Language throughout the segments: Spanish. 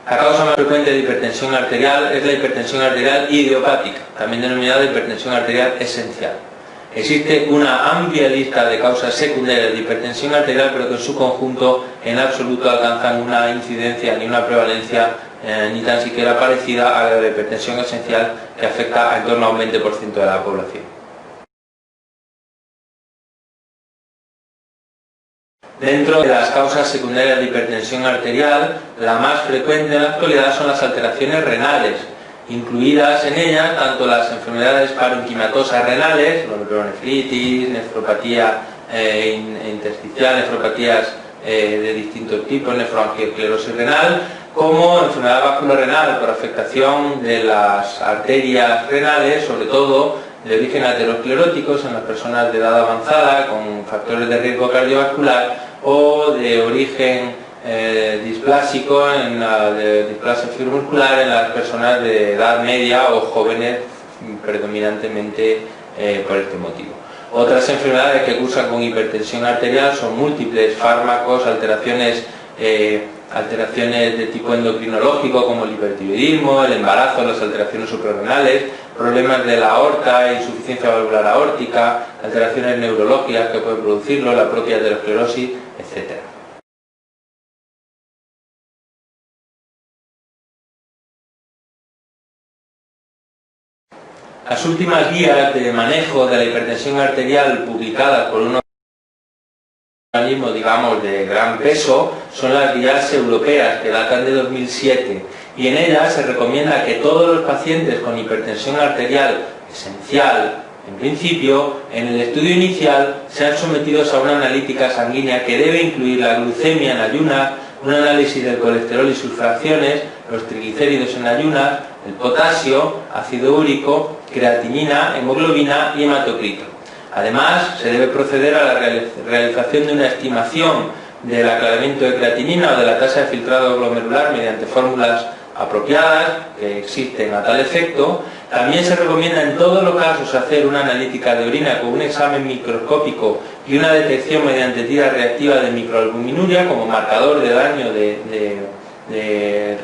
La causa más frecuente de hipertensión arterial es la hipertensión arterial idiopática, también denominada hipertensión arterial esencial. Existe una amplia lista de causas secundarias de hipertensión arterial, pero que en su conjunto en absoluto alcanzan una incidencia ni una prevalencia ni tan siquiera parecida a la de la hipertensión esencial, que afecta en torno a un 20% de la población. Dentro de las causas secundarias de hipertensión arterial, la más frecuente en la actualidad son las alteraciones renales, incluidas en ellas tanto las enfermedades parenquimatosas renales, glomerulonefritis, nefropatía intersticial, nefropatías de distintos tipos, nefroangiosclerosis renal, como enfermedad vascularrenal por afectación de las arterias renales, sobre todo de origen ateroscleróticos en las personas de edad avanzada con factores de riesgo cardiovascular, o de origen displásico, de displasia fibromuscular en las personas de edad media o jóvenes, predominantemente por este motivo. Otras enfermedades que cursan con hipertensión arterial son múltiples fármacos, alteraciones de tipo endocrinológico como el hipertiroidismo, el embarazo, las alteraciones suprarrenales, problemas de la aorta, insuficiencia valvular aórtica, alteraciones neurológicas que pueden producirlo, la propia aterosclerosis, etc. Las últimas guías de manejo de la hipertensión arterial publicadas por un organismo, digamos, de gran peso, son las guías europeas que datan de 2007, y en ellas se recomienda que todos los pacientes con hipertensión arterial esencial, en principio, en el estudio inicial sean sometidos a una analítica sanguínea que debe incluir la glucemia en ayunas, un análisis del colesterol y sus fracciones, los triglicéridos en ayunas, el potasio, ácido úrico, creatinina, hemoglobina y hematocrito. Además, se debe proceder a la realización de una estimación del aclaramiento de creatinina o de la tasa de filtrado glomerular mediante fórmulas apropiadas que existen a tal efecto. También se recomienda en todos los casos hacer una analítica de orina con un examen microscópico y una detección mediante tira reactiva de microalbuminuria como marcador de daño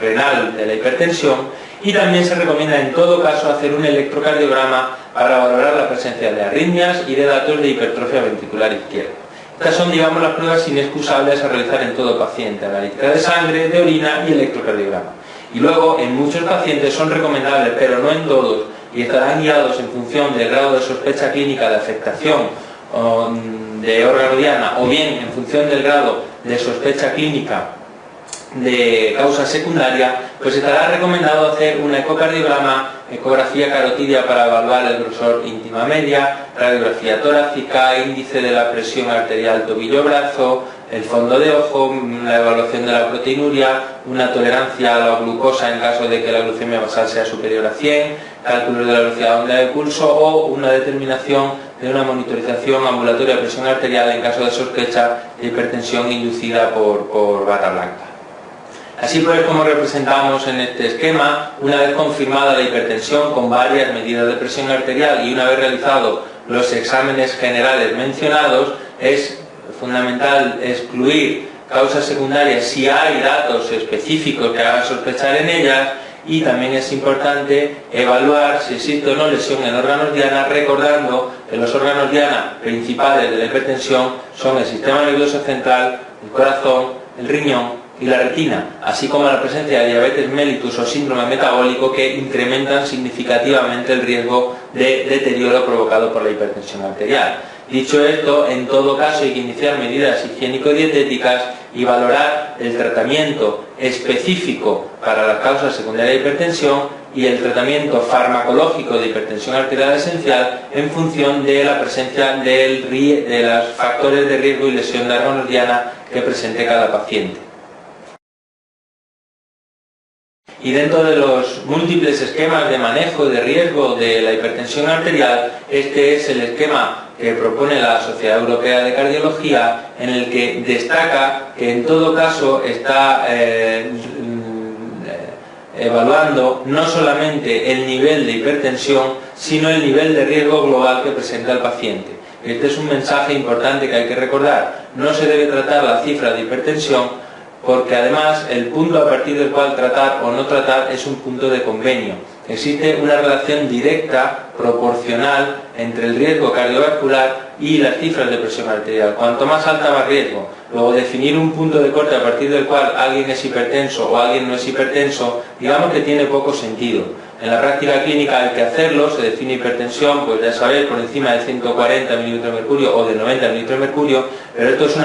renal de la hipertensión. Y también se recomienda en todo caso hacer un electrocardiograma para valorar la presencia de arritmias y de datos de hipertrofia ventricular izquierda. Estas son, digamos, las pruebas inexcusables a realizar en todo paciente: analítica de sangre, de orina y electrocardiograma. Y luego, en muchos pacientes son recomendables, pero no en todos, y estarán guiados en función del grado de sospecha clínica de afectación de órgano diana, o bien en función del grado de sospecha clínica de causa secundaria, pues estará recomendado hacer un ecocardiograma, ecografía carotidia para evaluar el grosor íntima media, radiografía torácica, índice de la presión arterial tobillo-brazo, el fondo de ojo, la evaluación de la proteinuria, una tolerancia a la glucosa en caso de que la glucemia basal sea superior a 100, cálculos de la velocidad de onda de pulso, o una determinación de una monitorización ambulatoria de presión arterial en caso de sospecha de hipertensión inducida por bata blanca. Así pues, como representamos en este esquema, una vez confirmada la hipertensión con varias medidas de presión arterial y una vez realizados los exámenes generales mencionados, es fundamental excluir causas secundarias si hay datos específicos que hagan sospechar en ellas, y también es importante evaluar si existe o no lesión en órganos diana, recordando que los órganos diana principales de la hipertensión son el sistema nervioso central, el corazón, el riñón y la retina, así como la presencia de diabetes mellitus o síndrome metabólico, que incrementan significativamente el riesgo de deterioro provocado por la hipertensión arterial. Dicho esto, en todo caso hay que iniciar medidas higiénico-dietéticas y valorar el tratamiento específico para las causas secundarias de hipertensión y el tratamiento farmacológico de hipertensión arterial esencial en función de la presencia de los factores de riesgo y lesión de órganos diana que presente cada paciente. Y dentro de los múltiples esquemas de manejo y de riesgo de la hipertensión arterial, este es el esquema que propone la Sociedad Europea de Cardiología, en el que destaca que en todo caso está evaluando no solamente el nivel de hipertensión, sino el nivel de riesgo global que presenta el paciente. Este es un mensaje importante que hay que recordar. No se debe tratar la cifra de hipertensión porque además el punto a partir del cual tratar o no tratar es un punto de convenio. Existe una relación directa, proporcional, entre el riesgo cardiovascular y las cifras de presión arterial. Cuanto más alta, más riesgo. Luego, definir un punto de corte a partir del cual alguien es hipertenso o alguien no es hipertenso, digamos que tiene poco sentido. En la práctica clínica hay que hacerlo, se define hipertensión, pues ya sabéis, por encima de 140 mililitros de mercurio o de 90 mililitros de mercurio, pero esto es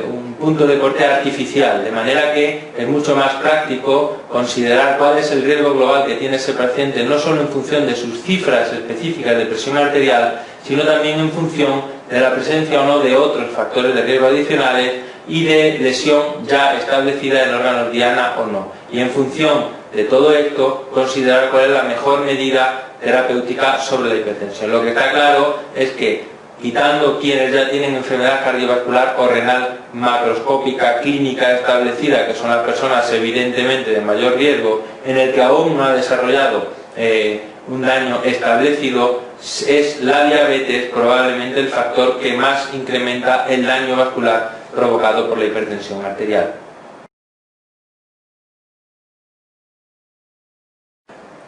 un punto de corte artificial, de manera que es mucho más práctico considerar cuál es el riesgo global que tiene ese paciente, no solo en función de sus cifras específicas de presión arterial, sino también en función de la presencia o no de otros factores de riesgo adicionales y de lesión ya establecida en órganos diana o no. Y en función de todo esto, considerar cuál es la mejor medida terapéutica sobre la hipertensión. Lo que está claro es que, quitando quienes ya tienen enfermedad cardiovascular o renal macroscópica clínica establecida, que son las personas evidentemente de mayor riesgo, en el que aún no ha desarrollado un daño establecido, es la diabetes probablemente el factor que más incrementa el daño vascular provocado por la hipertensión arterial.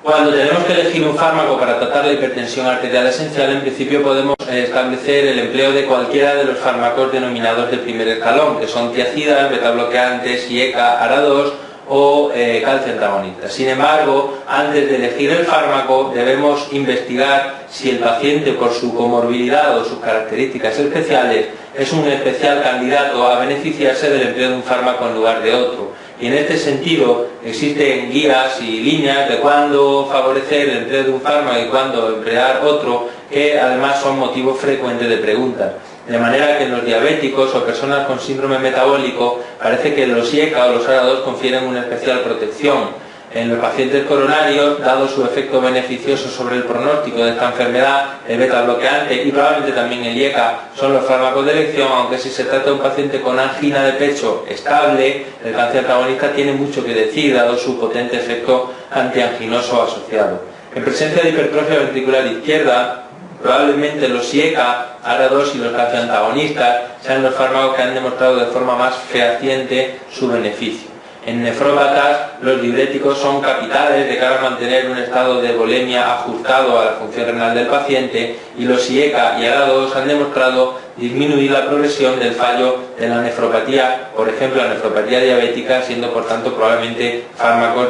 Cuando tenemos que elegir un fármaco para tratar la hipertensión arterial esencial, en principio podemos establecer el empleo de cualquiera de los fármacos denominados de primer escalón, que son tiazidas, betabloqueantes, IECA, ARA2 o calcio antagonistas. Sin embargo, antes de elegir el fármaco debemos investigar si el paciente, por su comorbilidad o sus características especiales, es un especial candidato a beneficiarse del empleo de un fármaco en lugar de otro. Y en este sentido existen guías y líneas de cuándo favorecer el empleo de un fármaco y cuándo emplear otro, que además son motivo frecuente de preguntas. De manera que en los diabéticos o personas con síndrome metabólico parece que los IECA o los ARA2 confieren una especial protección. En los pacientes coronarios, dado su efecto beneficioso sobre el pronóstico de esta enfermedad, el beta-bloqueante y probablemente también el IECA son los fármacos de elección, aunque si se trata de un paciente con angina de pecho estable, el calcio antagonista tiene mucho que decir, dado su potente efecto antianginoso asociado. En presencia de hipertrofia ventricular izquierda, probablemente los IECA, ARA2 y los calcio antagonistas sean los fármacos que han demostrado de forma más fehaciente su beneficio. En nefrópatas, los diuréticos son capitales de cara a mantener un estado de volemia ajustado a la función renal del paciente, y los IECA y ARA2 han demostrado disminuir la progresión del fallo de la nefropatía, por ejemplo la nefropatía diabética, siendo por tanto probablemente fármacos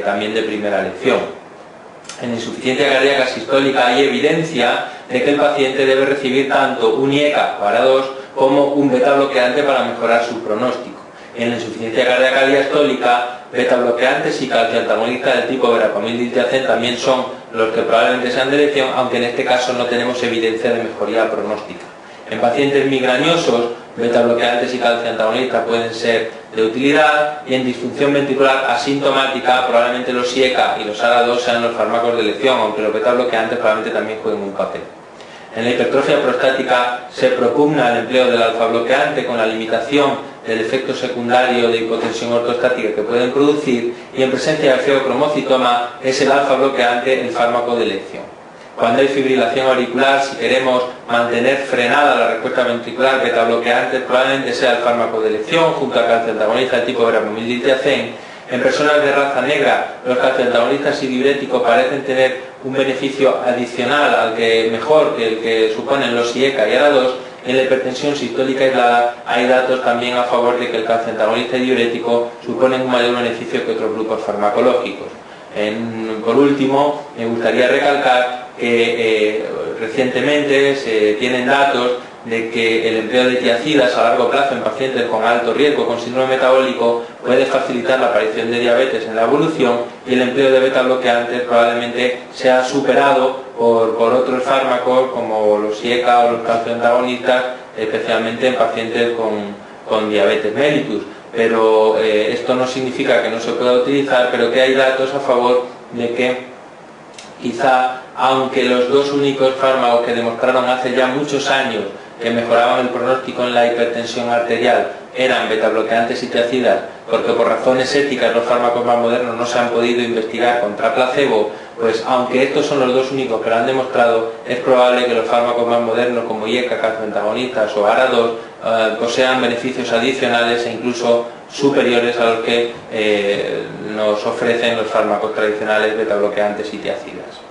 también de primera elección. En insuficiencia cardíaca sistólica hay evidencia de que el paciente debe recibir tanto un IECA o ARA2 como un beta bloqueante para mejorar su pronóstico. En la insuficiencia cardíaca diastólica, beta-bloqueantes y calcio antagonistas del tipo verapamil diltiazem también son los que probablemente sean de elección, aunque en este caso no tenemos evidencia de mejoría pronóstica. En pacientes migrañosos, beta-bloqueantes y calcio antagonistas pueden ser de utilidad, y en disfunción ventricular asintomática probablemente los IECA y los ARA2 sean los fármacos de elección, aunque los beta-bloqueantes probablemente también jueguen un papel. En la hipertrofia prostática se propugna el empleo del alfa-bloqueante con la limitación del efecto secundario de hipotensión ortostática que pueden producir, y en presencia de feocromocitoma es el alfa-bloqueante el fármaco de elección. Cuando hay fibrilación auricular, si queremos mantener frenada la respuesta ventricular, beta-bloqueante probablemente sea el fármaco de elección, junto a calcio antagonista del tipo verapamil diltiazem. En personas de raza negra, los calcio antagonistas y diuréticos parecen tener un beneficio adicional al que mejor que el que suponen los IECA y ARA2. En la hipertensión sistólica aislada hay datos también a favor de que el calcio antagonista y diurético suponen un mayor beneficio que otros grupos farmacológicos. Por último, me gustaría recalcar que recientemente se tienen datos de que el empleo de tiazidas a largo plazo en pacientes con alto riesgo con síndrome metabólico puede facilitar la aparición de diabetes en la evolución, y el empleo de beta bloqueantes probablemente sea superado por otros fármacos como los IECA o los calcio antagonistas, especialmente en pacientes con diabetes mellitus. Pero esto no significa que no se pueda utilizar, pero que hay datos a favor de que quizá, aunque los dos únicos fármacos que demostraron hace ya muchos años que mejoraban el pronóstico en la hipertensión arterial eran betabloqueantes y tiazidas, porque por razones éticas los fármacos más modernos no se han podido investigar contra placebo, pues aunque estos son los dos únicos que lo han demostrado, es probable que los fármacos más modernos como IECA, carfentangonistas o ARA2 posean beneficios adicionales e incluso superiores a los que nos ofrecen los fármacos tradicionales, beta bloqueantes y tiazidas.